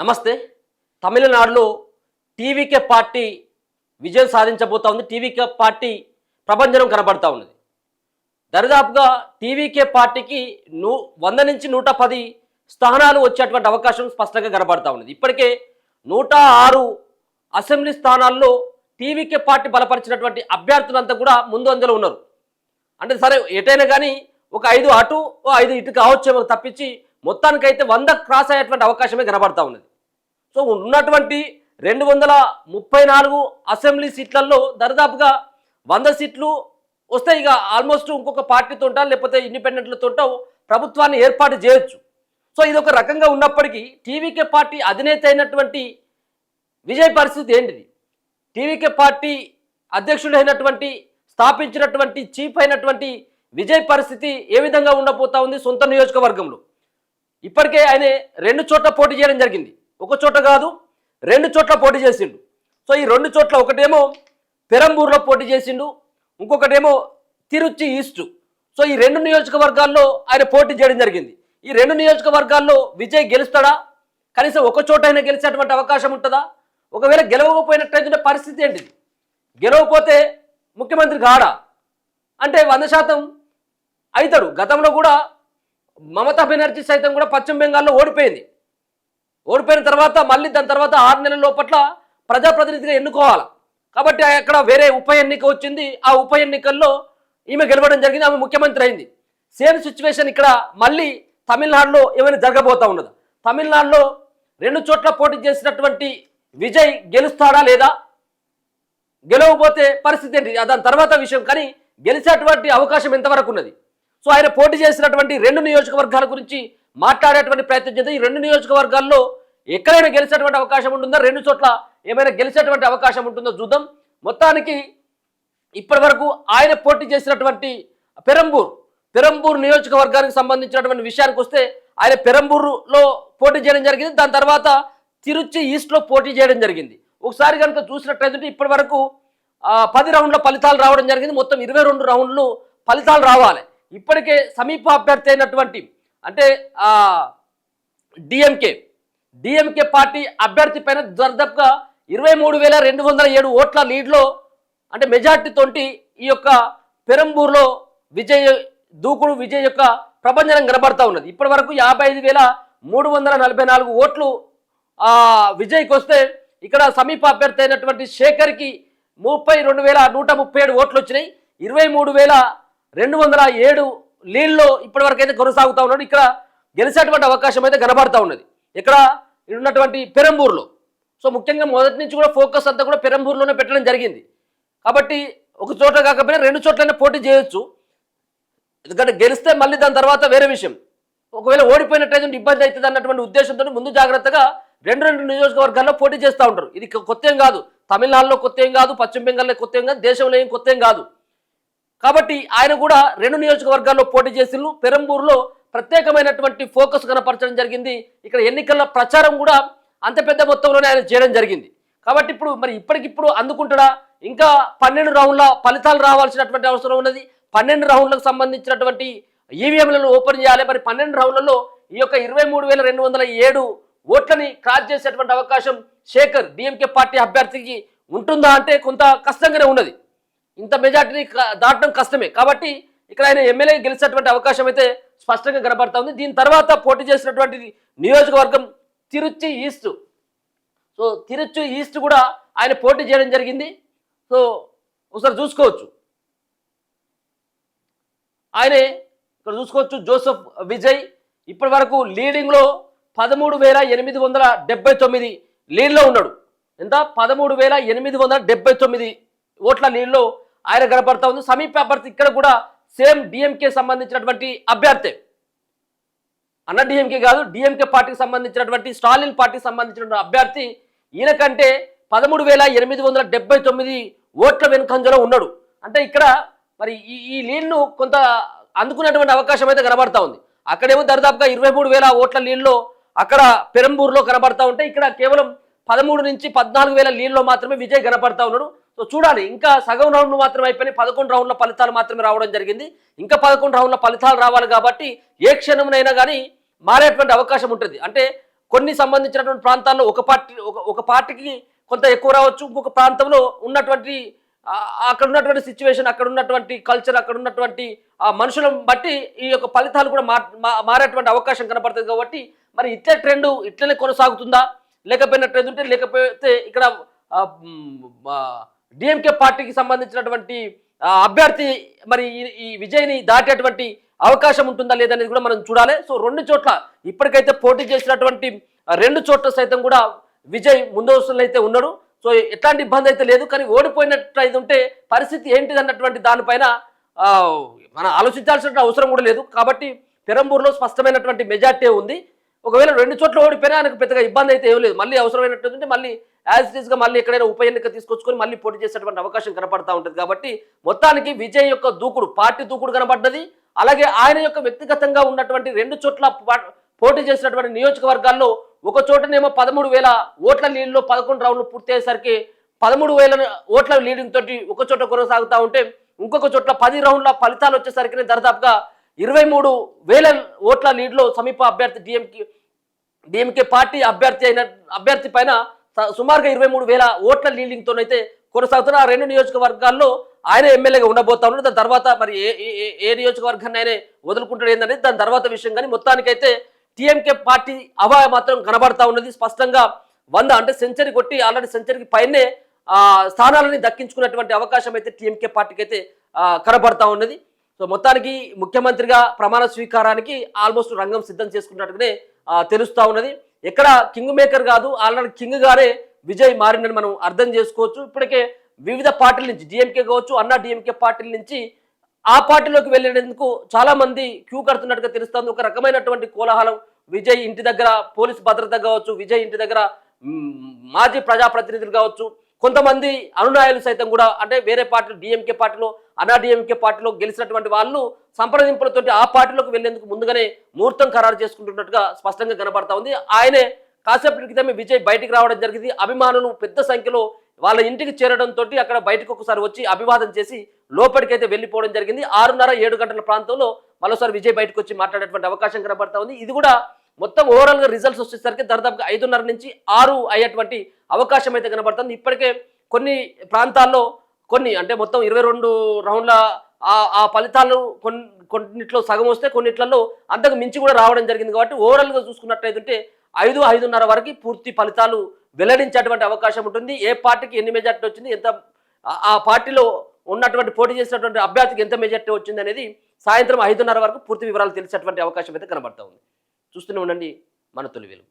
నమస్తే. తమిళనాడులో TVK party విజయం సాధించబోతా ఉంది. టీవీకే పార్టీ ప్రభంజనం కనబడతా ఉన్నది. దరిదాపుగా టీవీకే పార్టీకి 100 నుంచి 110 స్థానాలు వచ్చేటువంటి అవకాశం స్పష్టంగా కనబడతా ఉన్నది. ఇప్పటికే 106 అసెంబ్లీ స్థానాల్లో టీవీకే పార్టీ బలపరిచినటువంటి అభ్యర్థులంతా కూడా ముందంజలో ఉన్నారు. అంటే సరే ఎటైనా కానీ ఒక 5 అటు 5 ఇటు కావచ్చేమో తప్పించి మొత్తానికైతే 100 క్రాస్ అయ్యేటువంటి అవకాశమే కనబడతా ఉన్నది. సో ఉన్నటువంటి 234 అసెంబ్లీ సీట్లలో దరిదాపుగా 100 సీట్లు వస్తాయి. ఇక ఆల్మోస్ట్ ఇంకొక పార్టీతో లేకపోతే ఇండిపెండెంట్లతో ప్రభుత్వాన్ని ఏర్పాటు చేయొచ్చు. సో ఇది ఒక రకంగా ఉన్నప్పటికీ టీవీకే పార్టీ అధినేత అయినటువంటి విజయ్ పరిస్థితి ఏంటిది? టీవీకే పార్టీ అధ్యక్షుడు అయినటువంటి స్థాపించినటువంటి చీఫ్ అయినటువంటి విజయ్ పరిస్థితి ఏ విధంగా ఉండబోతా ఉంది? సొంత నియోజకవర్గంలో ఇప్పటికే ఆయన 2 చోట్ల పోటీ చేయడం జరిగింది. ఒక చోట కాదు 2 చోట్ల పోటీ చేసిండు. సో ఈ 2 చోట్ల ఒకటేమో పెరంబూరులో పోటీ చేసిండు, ఇంకొకటేమో తిరుచి ఈస్ట్. సో ఈ 2 నియోజకవర్గాల్లో ఆయన పోటీ చేయడం జరిగింది. ఈ 2 నియోజకవర్గాల్లో విజయ్ గెలుస్తాడా? కనీసం ఒక చోట అయినా గెలిచేటువంటి అవకాశం ఉంటుందా? ఒకవేళ గెలవకపోయినట్లయితే పరిస్థితి ఏంటిది? గెలవకపోతే ముఖ్యమంత్రి కాడా అంటే 100% అవుతాడు. గతంలో కూడా మమతా బెనర్జీ సైతం కూడా పశ్చిమ బెంగాల్లో ఓడిపోయింది. ఓడిపోయిన తర్వాత మళ్ళీ దాని తర్వాత 6 నెలల లోపట్ల ప్రజాప్రతినిధిగా ఎన్నుకోవాలి. కాబట్టి అక్కడ వేరే ఉప ఎన్నిక వచ్చింది. ఆ ఉప ఎన్నికల్లో ఈమె గెలవడం జరిగింది, ఆమె ముఖ్యమంత్రి అయింది. సేమ్ సిచ్యువేషన్ ఇక్కడ మళ్ళీ తమిళనాడులో ఏమైనా జరగబోతా ఉన్నదా? తమిళనాడులో 2 చోట్ల పోటీ చేసినటువంటి విజయ్ గెలుస్తాడా లేదా? గెలవకపోతే పరిస్థితి ఏంటి? దాని తర్వాత విషయం. కానీ గెలిచేటువంటి అవకాశం ఎంతవరకు ఉన్నది? సో ఆయన పోటీ చేసినటువంటి 2 నియోజకవర్గాల గురించి మాట్లాడేటువంటి ప్రయత్నం చేద్దాం. ఈ 2 నియోజకవర్గాల్లో ఎక్కడైనా గెలిచేటువంటి అవకాశం ఉంటుందా? 2 చోట్ల ఏమైనా గెలిచేటువంటి అవకాశం ఉంటుందో చూద్దాం. మొత్తానికి ఇప్పటి వరకు ఆయన పోటీ చేసినటువంటి పెరంబూర్ నియోజకవర్గానికి సంబంధించినటువంటి విషయానికి వస్తే ఆయన పెరంబూరులో పోటీ చేయడం జరిగింది. దాని తర్వాత తిరుచి ఈస్ట్లో పోటీ చేయడం జరిగింది. ఒకసారి కనుక చూసినట్లయితే ఇప్పటి వరకు 10 రౌండ్ల ఫలితాలు రావడం జరిగింది. మొత్తం 22 రౌండ్లు ఫలితాలు రావాలి. ఇప్పటికే సమీప అభ్యర్థి అయినటువంటి అంటే డిఎంకే పార్టీ అభ్యర్థి పైన దాదాపుగా 23,207 ఓట్ల లీడ్లో అంటే మెజార్టీతోటి ఈ యొక్క పెరంబూర్లో విజయ్ యొక్క ప్రభంజనం కనబడతా ఉన్నది. ఇప్పటి వరకు 55,344 ఓట్లు విజయ్కి వస్తే ఇక్కడ సమీప అభ్యర్థి అయినటువంటి శేఖర్కి 32,137 ఓట్లు వచ్చినాయి. 23,207 లీడ్లో ఇప్పటి వరకు అయితే కొనసాగుతూ ఉన్నాడు. ఇక్కడ గెలిచేటువంటి అవకాశం అయితే కనబడతా ఉన్నది. ఇక్కడ ఉన్నటువంటి పెరంబూర్లో. సో ముఖ్యంగా మొదటి నుంచి కూడా ఫోకస్ అంతా కూడా పెరంబూర్లోనే పెట్టడం జరిగింది. కాబట్టి ఒక చోట కాకపోయినా 2 చోట్లనే పోటీ చేయొచ్చు. ఎందుకంటే గెలిస్తే మళ్ళీ దాని తర్వాత వేరే విషయం. ఒకవేళ ఓడిపోయినట్టయితే ఇబ్బంది అవుతుంది అన్నటువంటి ఉద్దేశంతో ముందు జాగ్రత్తగా 2 నియోజకవర్గాల్లో పోటీ చేస్తూ ఉంటారు. ఇది కొత్త ఏం కాదు, తమిళనాడులో కొత్త ఏం కాదు, పశ్చిమ బెంగాల్లో కొత్త ఏం కాదు, దేశంలో ఏం కొత్త ఏం కాదు. కాబట్టి ఆయన కూడా 2 నియోజకవర్గాల్లో పోటీ చేసిండ్రు. పెరంబూరులో ప్రత్యేకమైనటువంటి ఫోకస్ కనపరచడం జరిగింది. ఇక్కడ ఎన్నికల ప్రచారం కూడా అంత పెద్ద మొత్తంలోనే ఆయన చేయడం జరిగింది. కాబట్టి ఇప్పుడు మరి ఇప్పటికిప్పుడు అందుకుంటాడా? ఇంకా 12 రౌండ్ల ఫలితాలు రావాల్సినటువంటి అవసరం ఉన్నది. 12 రౌండ్లకు సంబంధించినటువంటి ఈవీఎంలను ఓపెన్ చేయాలి. మరి 12 రౌండ్లలో ఈ యొక్క 23,207 ఓట్లని క్రాస్ చేసేటువంటి అవకాశం శేఖర్ డిఎంకే పార్టీ అభ్యర్థికి ఉంటుందా అంటే కొంత కష్టంగానే ఉన్నది. ఇంత మెజార్టీని దాటడం కష్టమే. కాబట్టి ఇక్కడ ఆయన ఎమ్మెల్యే గెలిచేటువంటి అవకాశం అయితే స్పష్టంగా కనబడతా ఉంది. దీని తర్వాత పోటీ చేసినటువంటి నియోజకవర్గం Trichy east. So Trichy east కూడా ఆయన పోటీ చేయడం జరిగింది. సో ఒకసారి చూసుకోవచ్చు, ఆయనే ఇక్కడ చూసుకోవచ్చు. జోసెఫ్ విజయ్ ఇప్పటి వరకు లీడింగ్లో 13,879 లీడ్లో ఉన్నాడు. ఎంత? 13,879 ఓట్ల లీడ్లో ఆయన కనపడతా ఉంది. సమీప అభ్యర్థి ఇక్కడ కూడా సేమ్ డిఎంకే సంబంధించినటువంటి అభ్యర్థి, అన్న డిఎంకే కాదు, డిఎంకే పార్టీకి సంబంధించినటువంటి స్టాలిన్ పార్టీకి సంబంధించినటువంటి అభ్యర్థి ఈయన కంటే 13,879 ఓట్ల వెనుకంజలో ఉన్నాడు. అంటే ఇక్కడ మరి ఈ లీడ్ను కొంత అందుకునేటువంటి అవకాశం అయితే కనబడతా ఉంది. అక్కడేమో దరిదాపుగా 23,000 ఓట్ల లీడ్లో అక్కడ పెరంబూరులో కనబడతా ఉంటే ఇక్కడ కేవలం 13 నుంచి 14,000 లీడ్లో మాత్రమే విజయ్ కనపడతా ఉన్నాడు. సో చూడాలి, ఇంకా సగం రౌండ్లు మాత్రమే అయిపోయినాయి. 11 రౌండ్ల ఫలితాలు మాత్రమే రావడం జరిగింది. ఇంకా 11 రౌండ్ల ఫలితాలు రావాలి కాబట్టి ఏ క్షణంనైనా కానీ మారేటువంటి అవకాశం ఉంటుంది. అంటే కొన్ని సంబంధించినటువంటి ప్రాంతాల్లో ఒక పార్టీకి కొంత ఎక్కువ రావచ్చు, ఇంకొక ప్రాంతంలో ఉన్నటువంటి అక్కడ ఉన్నటువంటి సిచ్యువేషన్, అక్కడ ఉన్నటువంటి కల్చర్, అక్కడ ఉన్నటువంటి మనుషులను బట్టి ఈ యొక్క ఫలితాలు కూడా మారేటువంటి అవకాశం కనపడుతుంది. కాబట్టి మరి ఇట్లే ట్రెండ్ ఇట్లనే కొనసాగుతుందా, లేకపోతే ఇక్కడ డిఎంకే పార్టీకి సంబంధించినటువంటి అభ్యర్థి మరి ఈ విజయ్ని దాటేటువంటి అవకాశం ఉంటుందా లేదనేది కూడా మనం చూడాలి. సో 2 చోట్ల ఇప్పటికైతే పోటీ చేసినటువంటి 2 చోట్ల సైతం కూడా విజయ్ ముందస్తులు అయితే ఉన్నాడు. సో ఎట్లాంటి ఇబ్బంది అయితే లేదు. కానీ ఓడిపోయినట్టు అయితే ఉంటే పరిస్థితి ఏంటిది అన్నటువంటి దానిపైన మనం ఆలోచించాల్సిన అవసరం కూడా లేదు. కాబట్టి పెరంబూరులో స్పష్టమైనటువంటి మెజార్టీ ఉంది. ఒకవేళ 2 చోట్ల ఓడిపోయినా ఆయనకు పెద్దగా ఇబ్బంది అయితే ఏం లేదు. మళ్ళీ అవసరమైనట్టు మళ్ళీ యాజ్ ఇట్ ఈస్గా మళ్ళీ ఎక్కడైనా ఉప ఎన్నిక తీసుకొచ్చుకొని మళ్ళీ పోటీ చేసేటువంటి అవకాశం కనపడతా ఉంటుంది. కాబట్టి మొత్తానికి విజయ్ యొక్క దూకుడు, పార్టీ దూకుడు కనబడ్డది. అలాగే ఆయన యొక్క వ్యక్తిగతంగా ఉన్నటువంటి 2 చోట్ల పోటీ చేసినటువంటి నియోజకవర్గాల్లో ఒక చోటనేమో 13,000 ఓట్ల లీడ్లో 11 రౌండ్లు పూర్తి అయ్యేసరికి 13,000 ఓట్ల లీడింగ్ తోటి ఒక చోట కొనసాగుతూ ఉంటే, ఇంకొక చోట్ల 10 రౌండ్ల ఫలితాలు వచ్చేసరికి దాదాపుగా 23,000 ఓట్ల లీడ్లో సమీప అభ్యర్థి డిఎంకే పార్టీ అభ్యర్థి పైన సుమారుగా 23,000 ఓట్ల లీడింగ్తోనైతే కొనసాగుతున్న ఆ 2 నియోజకవర్గాల్లో ఆయన ఎమ్మెల్యేగా ఉండబోతా ఉన్నాడు. దాని తర్వాత మరి ఏ నియోజకవర్గాన్ని ఆయన వదులుకుంటాడు ఏంటనేది దాని తర్వాత విషయం. కానీ మొత్తానికైతే టీఎంకే పార్టీ హవా మాత్రం కనబడతా ఉన్నది స్పష్టంగా. 100 అంటే సెంచరీ కొట్టి ఆల్రెడీ సెంచరీకి పైనే స్థానాలని దక్కించుకున్నటువంటి అవకాశం అయితే టీఎంకే పార్టీకి అయితే కనబడతా ఉన్నది. సో మొత్తానికి ముఖ్యమంత్రిగా ప్రమాణ స్వీకారానికి ఆల్మోస్ట్ రంగం సిద్ధం చేసుకున్నట్టుగానే తెలుస్తూ ఉన్నది. ఎక్కడ కింగ్ మేకర్ కాదు, ఆల్రెడీ కింగ్ గారే విజయ్ మారిందని మనం అర్థం చేసుకోవచ్చు. ఇప్పటికే వివిధ పార్టీల నుంచి డిఎంకే కావచ్చు, అన్నా డిఎంకే పార్టీల నుంచి ఆ పార్టీలోకి వెళ్ళేందుకు చాలా మంది క్యూ కడుతున్నట్టుగా తెలుస్తుంది. ఒక రకమైనటువంటి కోలాహలం విజయ్ ఇంటి దగ్గర, పోలీసు భద్రత కావచ్చు, విజయ్ ఇంటి దగ్గర మాజీ ప్రజాప్రతినిధులు కావచ్చు, కొంతమంది అనునాయులు సైతం కూడా, అంటే వేరే పార్టీలు డిఎంకే పార్టీలో, అన్నా డిఎంకే పార్టీలో గెలిచినటువంటి వాళ్ళు సంప్రదింపులతో ఆ పార్టీలోకి వెళ్లేందుకు ముందుగానే ముహూర్తం ఖరారు చేసుకుంటున్నట్టుగా స్పష్టంగా కనబడతా ఉంది. ఆయనే కాసేపటి క్రితమే విజయ్ బయటికి రావడం జరిగింది. అభిమానులు పెద్ద సంఖ్యలో వాళ్ళ ఇంటికి చేరడంతో అక్కడ బయటకు ఒకసారి వచ్చి అభివాదం చేసి లోపలికైతే వెళ్ళిపోవడం జరిగింది. 6:30-7 గంటల ప్రాంతంలో మరోసారి విజయ్ బయటకు వచ్చి మాట్లాడేటువంటి అవకాశం కనబడతా ఉంది. ఇది కూడా మొత్తం ఓవరాల్ గా రిజల్ట్స్ వచ్చేసరికి దాదాపుగా 5:30 నుంచి 6 అయ్యేటువంటి అవకాశం అయితే కనబడుతుంది. ఇప్పటికే కొన్ని ప్రాంతాల్లో అంటే మొత్తం 22 రౌండ్ల ఆ ఫలితాలు కొన్నిట్లో సగం వస్తే కొన్నిట్లలో అంతకు మించి కూడా రావడం జరిగింది. కాబట్టి ఓవరాల్ గా చూసుకున్నట్లయితే 5-5:30 వరకు పూర్తి ఫలితాలు వెల్లడించేటువంటి అవకాశం ఉంటుంది. ఏ పార్టీకి ఎన్ని మెజార్టీ వచ్చింది, ఎంత ఆ పార్టీలో ఉన్నటువంటి పోటీ చేసినటువంటి అభ్యర్థికి ఎంత మెజార్టీ వచ్చింది అనేది సాయంత్రం 5:30 వరకు పూర్తి వివరాలు తెలిసేటువంటి అవకాశం అయితే కనబడతా ఉంది. చూస్తూనే ఉండండి మన తొలి వెలుగు.